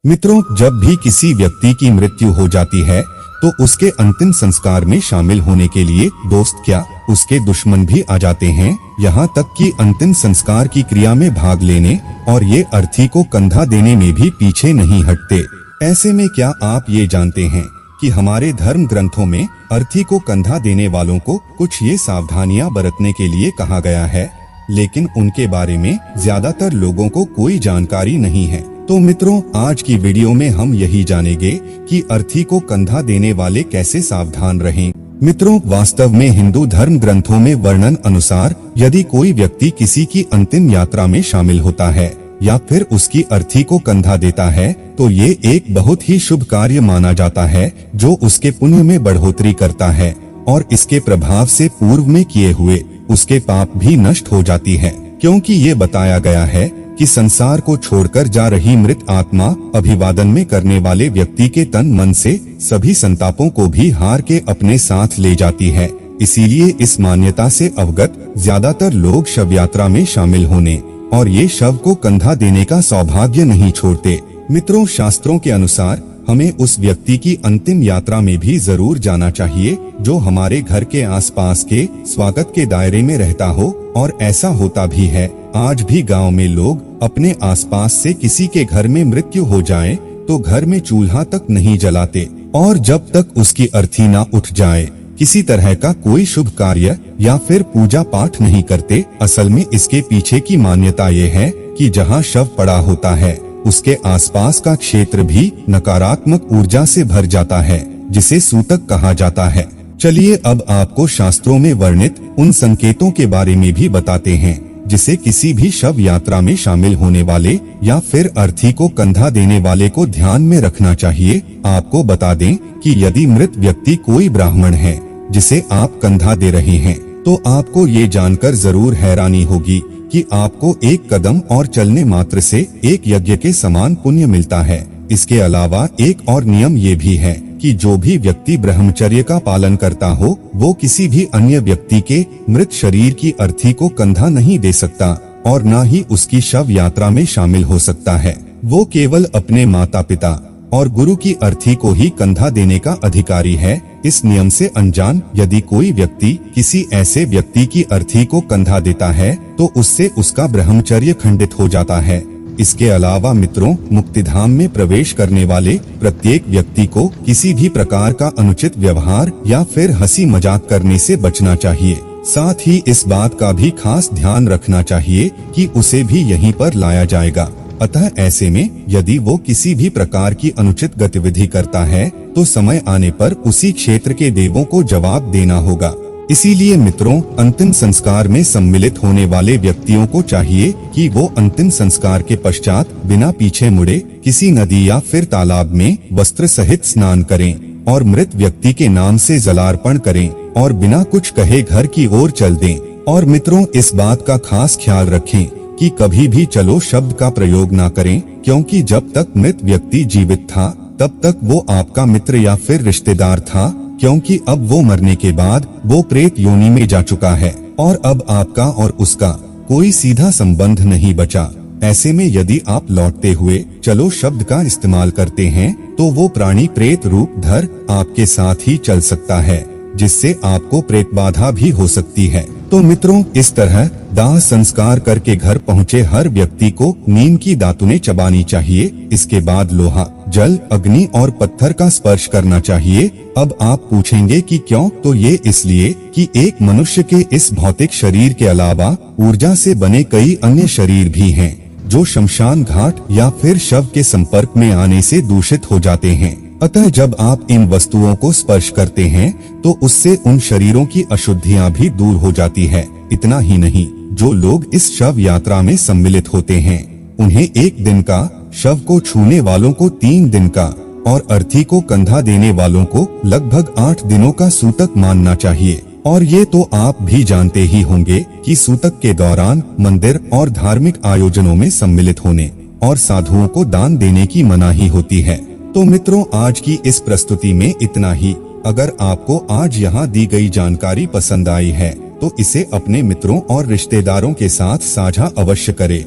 मित्रों, जब भी किसी व्यक्ति की मृत्यु हो जाती है तो उसके अंतिम संस्कार में शामिल होने के लिए दोस्त क्या उसके दुश्मन भी आ जाते हैं, यहाँ तक कि अंतिम संस्कार की क्रिया में भाग लेने और ये अर्थी को कंधा देने में भी पीछे नहीं हटते। ऐसे में क्या आप ये जानते हैं कि हमारे धर्म ग्रंथों में अर्थी को कंधा देने वालों को कुछ ये सावधानियां बरतने के लिए कहा गया है, लेकिन उनके बारे में ज्यादातर लोगों को कोई जानकारी नहीं है। तो मित्रों, आज की वीडियो में हम यही जानेंगे कि अर्थी को कंधा देने वाले कैसे सावधान रहें। मित्रों, वास्तव में हिंदू धर्म ग्रंथों में वर्णन अनुसार यदि कोई व्यक्ति किसी की अंतिम यात्रा में शामिल होता है या फिर उसकी अर्थी को कंधा देता है तो ये एक बहुत ही शुभ कार्य माना जाता है, जो उसके पुण्य में बढ़ोतरी करता है और इसके प्रभाव से पूर्व में किए हुए उसके पाप भी नष्ट हो जाती है। क्योंकि ये बताया गया है कि संसार को छोड़कर जा रही मृत आत्मा अभिवादन में करने वाले व्यक्ति के तन मन से सभी संतापों को भी हार के अपने साथ ले जाती है। इसीलिए इस मान्यता से अवगत ज्यादातर लोग शव यात्रा में शामिल होने और ये शव को कंधा देने का सौभाग्य नहीं छोड़ते। मित्रों, शास्त्रों के अनुसार हमें उस व्यक्ति की अंतिम यात्रा में भी जरूर जाना चाहिए जो हमारे घर के आसपास के स्वागत के दायरे में रहता हो, और ऐसा होता भी है। आज भी गांव में लोग अपने आसपास से किसी के घर में मृत्यु हो जाए तो घर में चूल्हा तक नहीं जलाते और जब तक उसकी अर्थी ना उठ जाए किसी तरह का कोई शुभ कार्य या फिर पूजा पाठ नहीं करते। असल में इसके पीछे की मान्यता ये है कि जहाँ शव पड़ा होता है उसके आसपास का क्षेत्र भी नकारात्मक ऊर्जा से भर जाता है, जिसे सूतक कहा जाता है। चलिए अब आपको शास्त्रों में वर्णित उन संकेतों के बारे में भी बताते हैं जिसे किसी भी शव यात्रा में शामिल होने वाले या फिर अर्थी को कंधा देने वाले को ध्यान में रखना चाहिए। आपको बता दें कि यदि मृत व्यक्ति कोई ब्राह्मण है जिसे आप कंधा दे रहे हैं तो आपको ये जानकर जरूर हैरानी होगी कि आपको एक कदम और चलने मात्र से एक यज्ञ के समान पुण्य मिलता है। इसके अलावा एक और नियम ये भी है कि जो भी व्यक्ति ब्रह्मचर्य का पालन करता हो वो किसी भी अन्य व्यक्ति के मृत शरीर की अर्थी को कंधा नहीं दे सकता और न ही उसकी शव यात्रा में शामिल हो सकता है। वो केवल अपने माता पिता और गुरु की अर्थी को ही कंधा देने का अधिकारी है। इस नियम से अनजान यदि कोई व्यक्ति किसी ऐसे व्यक्ति की अर्थी को कंधा देता है तो उससे उसका ब्रह्मचर्य खंडित हो जाता है। इसके अलावा मित्रों, मुक्तिधाम में प्रवेश करने वाले प्रत्येक व्यक्ति को किसी भी प्रकार का अनुचित व्यवहार या फिर हंसी मजाक करने से बचना चाहिए। साथ ही इस बात का भी खास ध्यान रखना चाहिए कि उसे भी यहीं पर लाया जाएगा। अतः ऐसे में यदि वो किसी भी प्रकार की अनुचित गतिविधि करता है तो समय आने पर उसी क्षेत्र के देवों को जवाब देना होगा। इसीलिए मित्रों, अंतिम संस्कार में सम्मिलित होने वाले व्यक्तियों को चाहिए कि वो अंतिम संस्कार के पश्चात बिना पीछे मुड़े किसी नदी या फिर तालाब में वस्त्र सहित स्नान करें और मृत व्यक्ति के नाम से जलार्पण करें और बिना कुछ कहे घर की ओर चल दें। और मित्रों, इस बात का खास ख्याल रखें कि कभी भी चलो शब्द का प्रयोग ना करें, क्योंकि जब तक मृत व्यक्ति जीवित था तब तक वो आपका मित्र या फिर रिश्तेदार था, क्योंकि अब वो मरने के बाद वो प्रेत योनि में जा चुका है और अब आपका और उसका कोई सीधा संबंध नहीं बचा। ऐसे में यदि आप लौटते हुए चलो शब्द का इस्तेमाल करते हैं तो वो प्राणी प्रेत रूप धर आपके साथ ही चल सकता है, जिससे आपको प्रेत बाधा भी हो सकती है। तो मित्रों, इस तरह दाह संस्कार करके घर पहुँचे हर व्यक्ति को नीम की दातुनें चबानी चाहिए। इसके बाद लोहा, जल, अग्नि और पत्थर का स्पर्श करना चाहिए। अब आप पूछेंगे कि क्यों? तो ये इसलिए कि एक मनुष्य के इस भौतिक शरीर के अलावा ऊर्जा से बने कई अन्य शरीर भी हैं जो शमशान घाट या फिर शव के संपर्क में आने से दूषित हो जाते हैं। अतः जब आप इन वस्तुओं को स्पर्श करते हैं तो उससे उन शरीरों की अशुद्धियां भी दूर हो जाती है। इतना ही नहीं, जो लोग इस शव यात्रा में सम्मिलित होते हैं उन्हें 1 दिन का, शव को छूने वालों को 3 दिन का और अर्थी को कंधा देने वालों को लगभग 8 दिनों का सूतक मानना चाहिए। और ये तो आप भी जानते ही होंगे कि सूतक के दौरान मंदिर और धार्मिक आयोजनों में सम्मिलित होने और साधुओं को दान देने की मनाही होती है। तो मित्रों, आज की इस प्रस्तुति में इतना ही। अगर आपको आज यहाँ दी गई जानकारी पसंद आई है तो इसे अपने मित्रों और रिश्तेदारों के साथ साझा अवश्य करें।